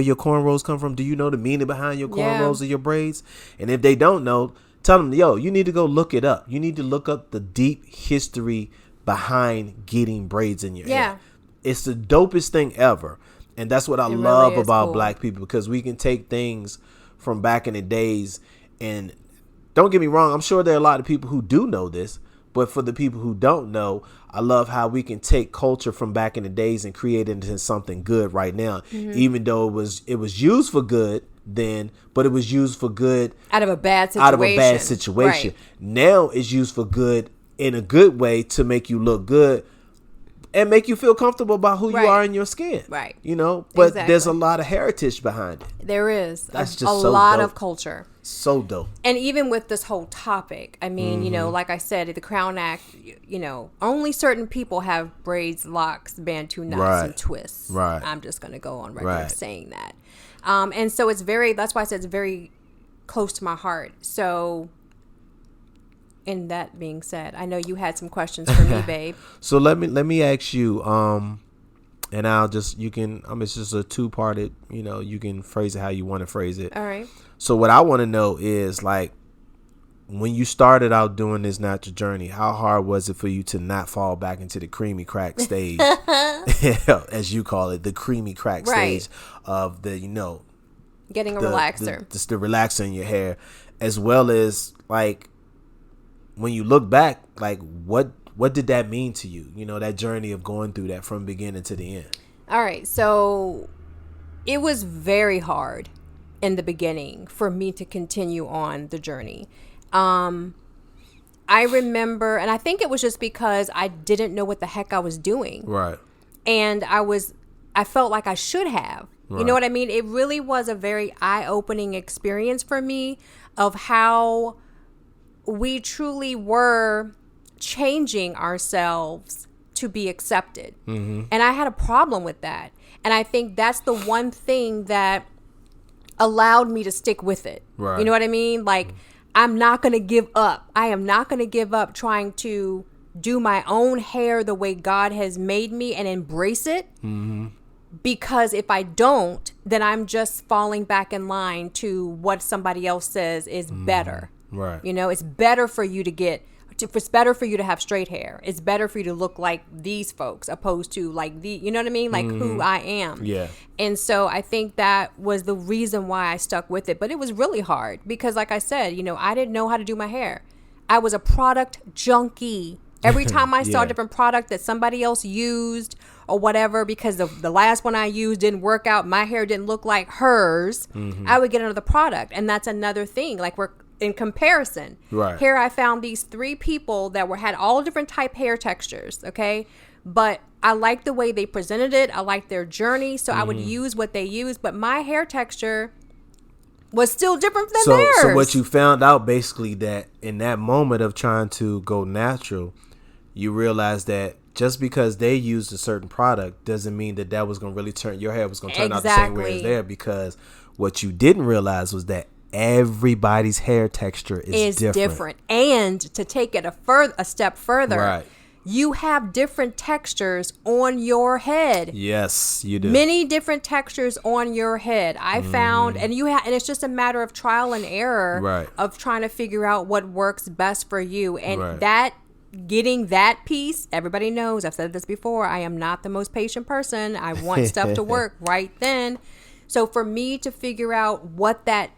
your cornrows come from? Do you know the meaning behind your cornrows or your braids? And if they don't know, tell them, yo, you need to go look it up. You need to look up the deep history behind getting braids in your hair. It's the dopest thing ever. And that's what I love about Black people, because we can take things from back in the days. And don't get me wrong, I'm sure there are a lot of people who do know this, but for the people who don't know, I love how we can take culture from back in the days and create it into something good right now. Even though it was used for good then, but it was used for good out of a bad situation. Right. Now it's used for good in a good way to make you look good and make you feel comfortable about who you are in your skin. Right. But there's a lot of heritage behind it. There is. That's just a so lot dope. of culture. So dope. And even with this whole topic, I mean, like I said, the Crown Act, only certain people have braids, locks, bantu knots, and twists. Right. I'm just going to go on record saying that. And so that's why I said it's very close to my heart. So, in that being said, I know you had some questions for me, babe. So let me ask you, and it's just a two-parted, you can phrase it how you want to phrase it. All right. So what I want to know is, like, when you started out doing this natural journey, how hard was it for you to not fall back into the creamy crack stage, as you call it, the creamy crack stage of the, getting a relaxer, the relaxer in your hair, as well as, like, when you look back, like, what did that mean to you? That journey of going through that from beginning to the end. All right. So it was very hard in the beginning for me to continue on the journey. I remember, and I think it was just because I didn't know what the heck I was doing. Right. And I felt like I should have. Right. You know what I mean? It really was a very eye-opening experience for me of how we truly were changing ourselves to be accepted. And I had a problem with that. And I think that's the one thing that allowed me to stick with it. Right. You know what I mean? Like, I'm not going to give up. I am not going to give up trying to do my own hair the way God has made me and embrace it. Because if I don't, then I'm just falling back in line to what somebody else says is better. Right. It's better for you it's better for you to have straight hair. It's better for you to look like these folks opposed to like you know what I mean? Like who I am. Yeah. And so I think that was the reason why I stuck with it. But it was really hard because, like I said, I didn't know how to do my hair. I was a product junkie. Every time I saw a different product that somebody else used or whatever, because the last one I used didn't work out, my hair didn't look like hers, I would get another product. And that's another thing. Like, we're in comparison. Right. Here I found these 3 people that had all different type hair textures, okay? But I liked the way they presented it. I liked their journey, so I would use what they used. But my hair texture was still different than theirs. So what you found out, basically, that in that moment of trying to go natural, you realized that just because they used a certain product doesn't mean that was going to really your hair was going to turn out the same way as theirs, because what you didn't realize was that everybody's hair texture is different. And to take it a step further, you have different textures on your head. Yes, you do. Many different textures on your head. I found, and and it's just a matter of trial and error of trying to figure out what works best for you. And getting that piece, everybody knows, I've said this before, I am not the most patient person. I want stuff to work right then. So for me to figure out what that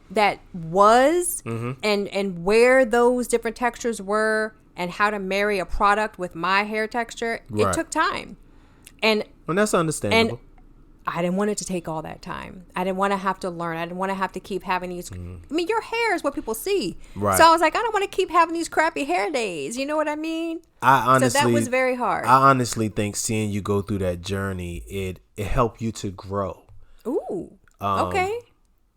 was and where those different textures were and how to marry a product with my hair texture, it took time. And that's understandable. I didn't want it to take all that time. I didn't want to have to learn. I didn't want to have to keep having these. I mean, your hair is what people see. Right. So I was like, I don't want to keep having these crappy hair days. You know what I mean? So that was very hard. I honestly think seeing you go through that journey, it helped you to grow. Ooh. Okay.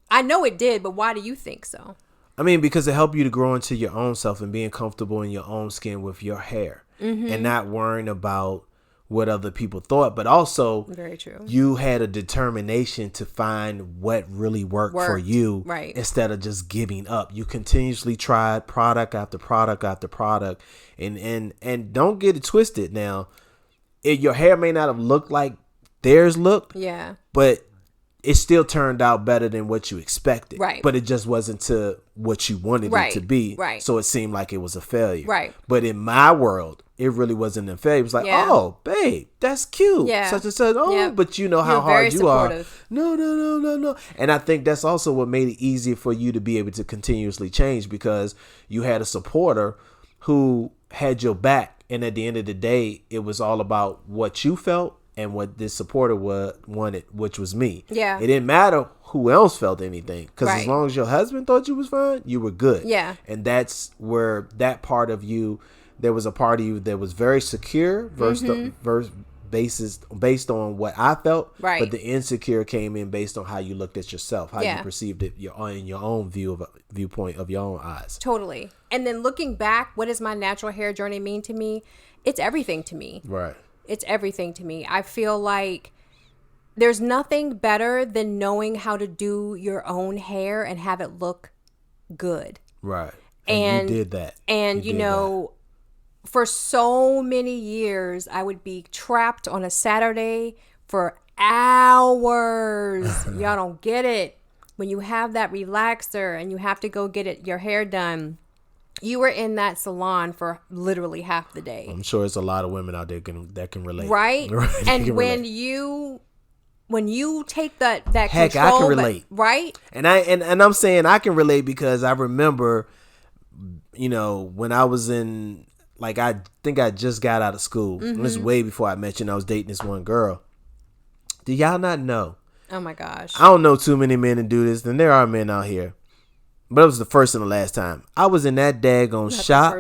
I know it did, but why do you think so? I mean, because it helped you to grow into your own self and being comfortable in your own skin with your hair and not worrying about what other people thought, but also very true. You had a determination to find what really worked for you, right? Instead of just giving up. You continuously tried product after product after product, and don't get it twisted. Now, your hair may not have looked like theirs looked, yeah, but it still turned out better than what you expected, right? But it just wasn't to what you wanted it to be, right? So it seemed like it was a failure, right? But in my world, it really wasn't a failure. It was like, oh, babe, that's cute, such and such. Oh, but you know how hard you supportive. Are. No. And I think that's also what made it easier for you to be able to continuously change, because you had a supporter who had your back, and at the end of the day, it was all about what you felt and what this supporter wanted, which was me. Yeah. It didn't matter who else felt anything, because as long as your husband thought you was fine, you were good. Yeah. And that's where that part of you, there was a part of you that was very secure based on what I felt. Right. But the insecure came in based on how you looked at yourself, how you perceived it in your own viewpoint of your own eyes. Totally. And then looking back, what does my natural hair journey mean to me? It's everything to me. Right. It's everything to me. I feel like there's nothing better than knowing how to do your own hair and have it look good. Right. And you did that. And, you know, for so many years, I would be trapped on a Saturday for hours. Y'all don't get it. When you have that relaxer and you have to go get your hair done, you were in that salon for literally half the day. I'm sure there's a lot of women out there that can relate. Right? And when you take that heck, control, I can relate. Right? And I'm saying I can relate because I remember, you know, when I was in, like, I think I just got out of school. This is way before I met you, and I was dating this one girl. Do y'all not know? Oh my gosh. I don't know too many men that do this, and there are men out here. But it was the first and the last time. I was in that daggone shop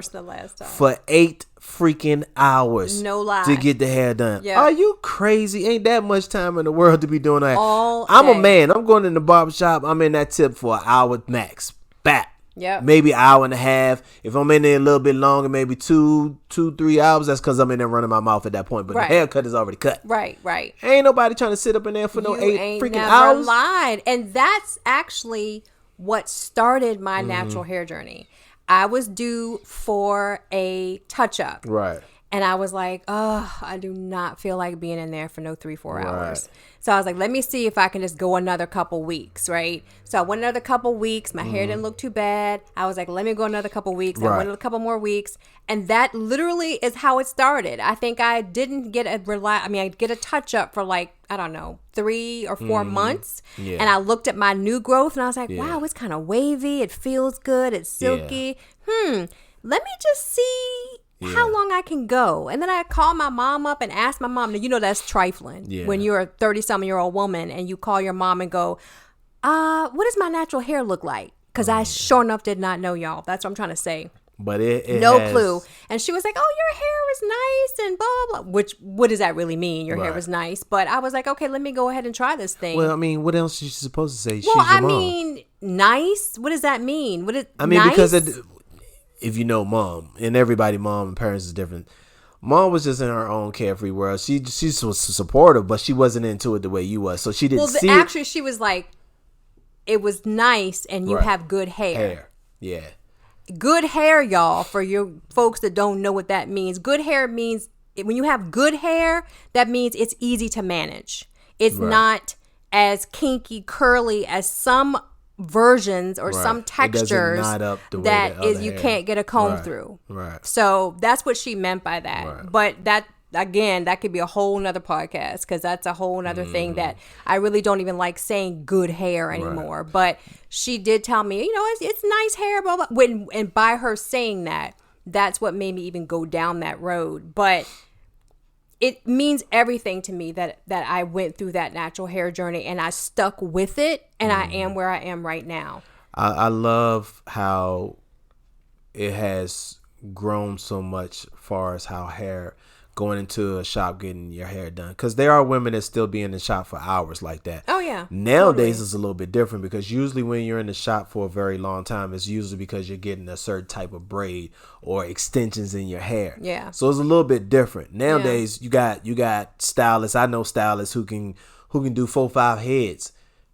for 8 freaking hours. No lie. To get the hair done. Yep. Are you crazy? Ain't that much time in the world to be doing that. I'm a man. I'm going in the barbershop. I'm in that tip for an hour max. Back. Yeah. Maybe an hour and a half. If I'm in there a little bit longer, maybe 2-3 hours, that's because I'm in there running my mouth at that point. But the haircut is already cut. Right. Ain't nobody trying to sit up in there for no 8 freaking never hours. Lied. And that's actually what started my natural hair journey. I was due for a touch-up. Right. And I was like, oh, I do not feel like being in there for no 3-4 hours. So I was like, let me see if I can just go another couple weeks, right? So I went another couple weeks. My hair didn't look too bad. I was like, let me go another couple weeks. I went a couple more weeks. And that literally is how it started. I think I didn't get I get a touch-up for like, I don't know, 3 or 4 months. Yeah. And I looked at my new growth and I was like, wow, it's kind of wavy. It feels good. It's silky. Let me just see how long I can go. And then I called my mom up and asked my mom. Now, you know that's trifling when you're a 30-something-year-old woman and you call your mom and go, what does my natural hair look like? Because I sure enough did not know, y'all. That's what I'm trying to say. But it no has... clue. And she was like, oh, your hair is nice and blah, blah, blah. Which, what does that really mean? Your hair was nice. But I was like, okay, let me go ahead and try this thing. Well, I mean, what else is she supposed to say? Well, She's your mom. mean, nice? What does that mean? Nice? Because if you know mom, and everybody, mom and parents is different. Mom was just in her own carefree world. She was supportive, but she wasn't into it the way you was. So she didn't see actually, she was like, it was nice and you have good hair. Yeah. Good hair, y'all, for your folks that don't know what that means. Good hair means, when you have good hair, that means it's easy to manage. It's not as kinky, curly as some versions or some textures that is you can't get a comb through. Right. So that's what she meant by that. Right. But that, again, that could be a whole nother podcast, because that's a whole nother thing that I really don't even like saying good hair anymore. Right. But she did tell me, you know, it's nice hair, blah, blah. And by her saying that, that's what made me even go down that road. But it means everything to me that I went through that natural hair journey and I stuck with it, and I am where I am right now. I love how it has grown so much as far as how hair, going into a shop getting your hair done, because there are women that still be in the shop for hours like that. Oh yeah. Nowadays totally. it's a little bit different, because usually when you're in the shop for a very long time, it's usually because you're getting a certain type of braid or extensions in your hair. Yeah. So it's a little bit different. Nowadays you got stylists. I know stylists who can do 4-5 heads.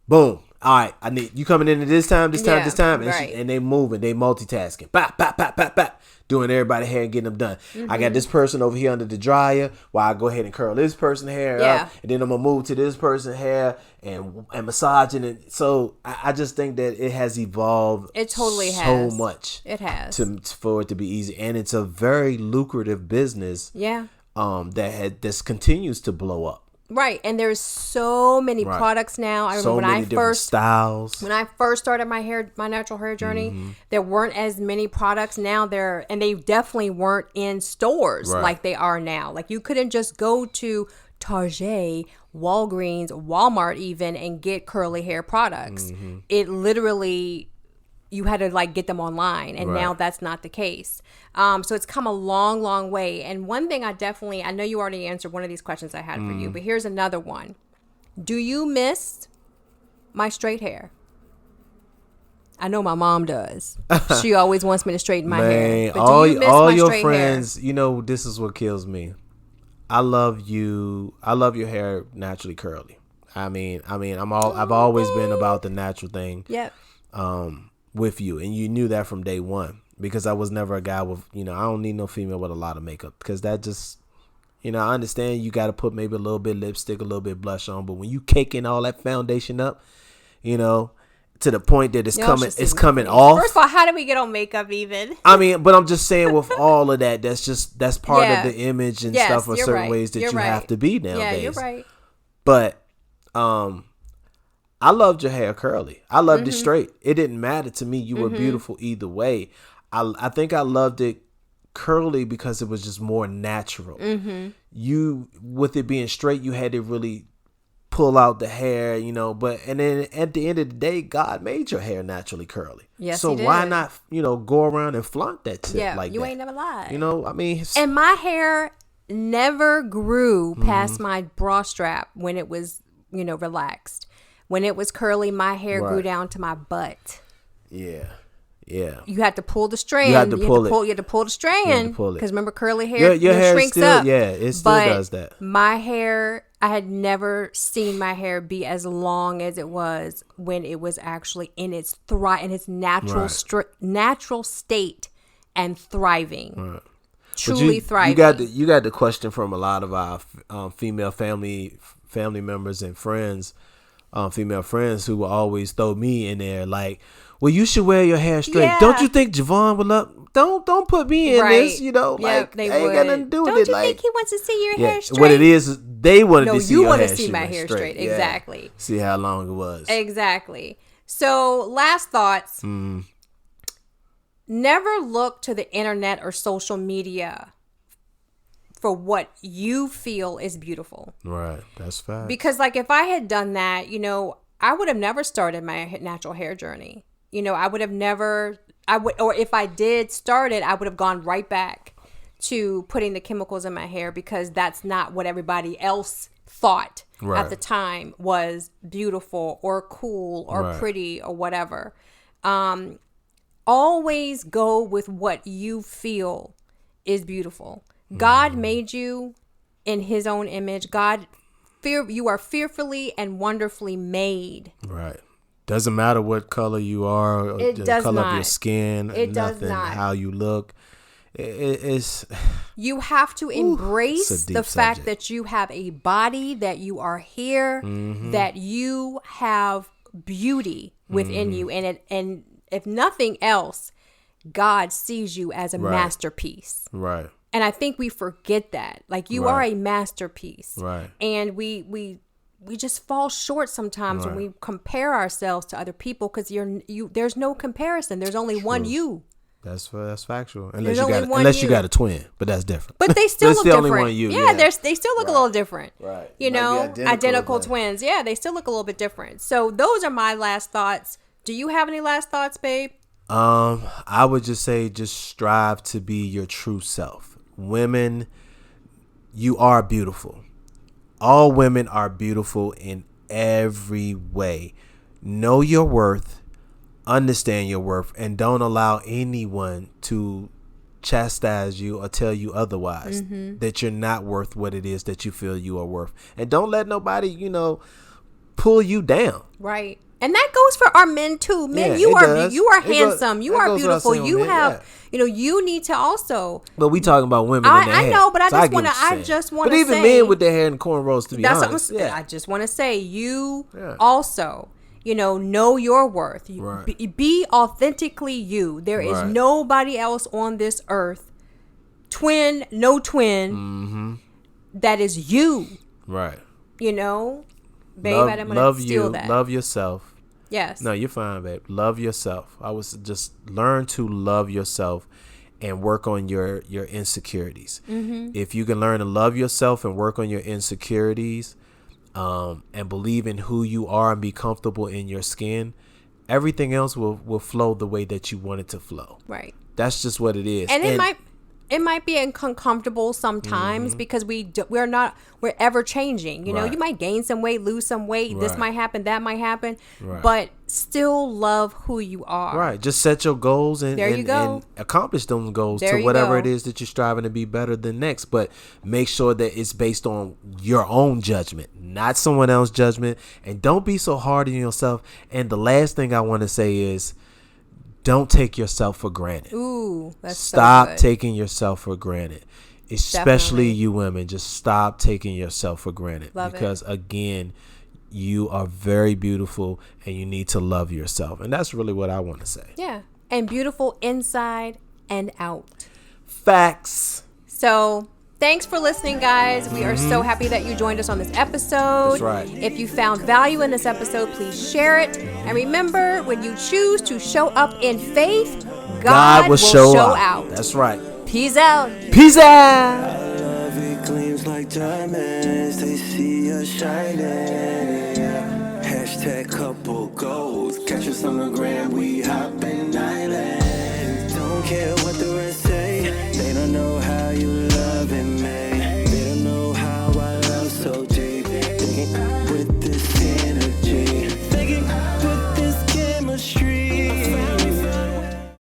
Boom. All right, I need you coming in at this time, and, right. and they moving, they multitasking, bop, bop, bop, bop, bop, doing everybody's hair and getting them done. I got this person over here under the dryer, while I go ahead and curl this person's hair up, and then I'm gonna move to this person's hair and massaging it. So I just think that it has evolved. It totally so has. much. It has. For it to be easy, and it's a very lucrative business. Yeah. This continues to blow up. Right, and there's so many products now. I remember styles. When I first started my natural hair journey, there weren't as many products. Now and they definitely weren't in stores like they are now. Like you couldn't just go to Target, Walgreens, Walmart even and get curly hair products. It literally, you had to like get them online, and now that's not the case. So it's come a long, long way. And one thing I know you already answered one of these questions I had for you, but here's another one. Do you miss my straight hair? I know my mom does. She always wants me to straighten my hair. But do you miss all my your straight friends, hair? you know, this is what kills me. I love you. I love your hair naturally curly. I've always been about the natural thing. Yep. With you, and you knew that from day one, because I was never a guy with, I don't need no female with a lot of makeup, because that just, I understand you got to put maybe a little bit lipstick, a little bit blush on, but when you caking all that foundation up, to the point that it's coming off. First of all, how did we get on makeup even? But I'm just saying, with all of that, that's part of the image and stuff, or certain ways that you have to be nowadays. Yeah, you're right. But I loved your hair curly. I loved it straight. It didn't matter to me. You were beautiful either way. I think I loved it curly because it was just more natural. You, with it being straight, you had to really pull out the hair, and then at the end of the day, God made your hair naturally curly. Yes, so he did. why not, go around and flaunt that tip like that? You ain't never lied. And my hair never grew past my bra strap when it was, relaxed. When it was curly, my hair grew down to my butt. Yeah. Yeah. You had to pull the strand. You had to pull the strand. Because remember, curly hair, your hair shrinks still, up. Yeah, it still does that. My hair, I had never seen my hair be as long as it was when it was actually in its natural state and thriving. Right. Truly thriving. You got the question from a lot of our female family members and friends, female friends, who will always throw me in there like, well, you should wear your hair straight. Yeah. Don't you think Jevonne would love? Don't put me in this. They ain't got nothing to do with it. Don't you think he wants to see your hair straight? What it is they wanted to see your hair straight. No, you want to see my hair straight. Yeah. Exactly. See how long it was. Exactly. So, last thoughts. Never look to the internet or social media for what you feel is beautiful. Right. That's fact. Because, if I had done that, I would have never started my natural hair journey. Or if I did start it, I would have gone right back to putting the chemicals in my hair, because that's not what everybody else thought at the time was beautiful or cool or pretty or whatever. Always go with what you feel is beautiful. God made you in his own image. You are fearfully and wonderfully made. Right. Doesn't matter what color you are, or the color of your skin, how you look. It's you have to embrace the fact that you have a body, that you are here, that you have beauty within you, and if nothing else, God sees you as a masterpiece. Right. And I think we forget that. You are a masterpiece. Right. And we just fall short sometimes when we compare ourselves to other people, because there's no comparison. There's only one you. That's factual. There's Unless only one you you. got a twin, but that's different. But they still But it's look the different. only one you. Yeah, they still look a little different. Right. You Might be know, identical but- twins. Yeah, they still look a little bit different. So those are my last thoughts. Do you have any last thoughts, babe? I would just say, just strive to be your true self. Women, you are beautiful. All women are beautiful in every way. Know your worth, understand your worth, and don't allow anyone to chastise you or tell you otherwise, that you're not worth what it is that you feel you are worth. And don't let nobody, pull you down. Right. And that goes for our men too. Men, Yeah, you it are does. you are It goes- handsome. You that are goes without beautiful. saying, You man, have, you need to also. But we talking about women in their I hair. know, but I So just get wanna- what you're I saying. just wanna But even say- men with their hair and cornrows, to be That's honest. what I just want to say. You Yeah. also, know your worth. Right. Be authentically you. There is Right. nobody else on this earth, no twin, that is you. Right. Babe, I'm gonna love steal you. that. Love yourself. Yes. No, you're fine, babe. Love yourself. I was just learn to love yourself and work on your insecurities. If you can learn to love yourself and work on your insecurities, and believe in who you are and be comfortable in your skin, everything else will flow the way that you want it to flow. Right. That's just what it is. And it might be uncomfortable sometimes because we're ever changing. Right. You might gain some weight, lose some weight. This Right. might happen, that might happen. Right. But still love who you are. Right. Just set your goals and, There you go. and accomplish those goals There to you whatever go. it is that you're striving to be better than next. But make sure that it's based on your own judgment, not someone else's judgment. And don't be so hard on yourself. And the last thing I want to say is, don't take yourself for granted. Ooh, that's Stop so good. taking yourself for granted. Especially Definitely. you women. Just stop taking yourself for granted. Love it. Because again, you are very beautiful and you need to love yourself. And that's really what I want to say. Yeah. And beautiful inside and out. Facts. So thanks for listening, guys. We are so happy that you joined us on this episode. That's right. If you found value in this episode, please share it. And remember, when you choose to show up in faith, God will show out. That's right. Peace out. Peace out. Love, it gleams like diamonds. They see us shining. Hashtag couple goals. Catch us on the gram. We hopping islands. Don't care what the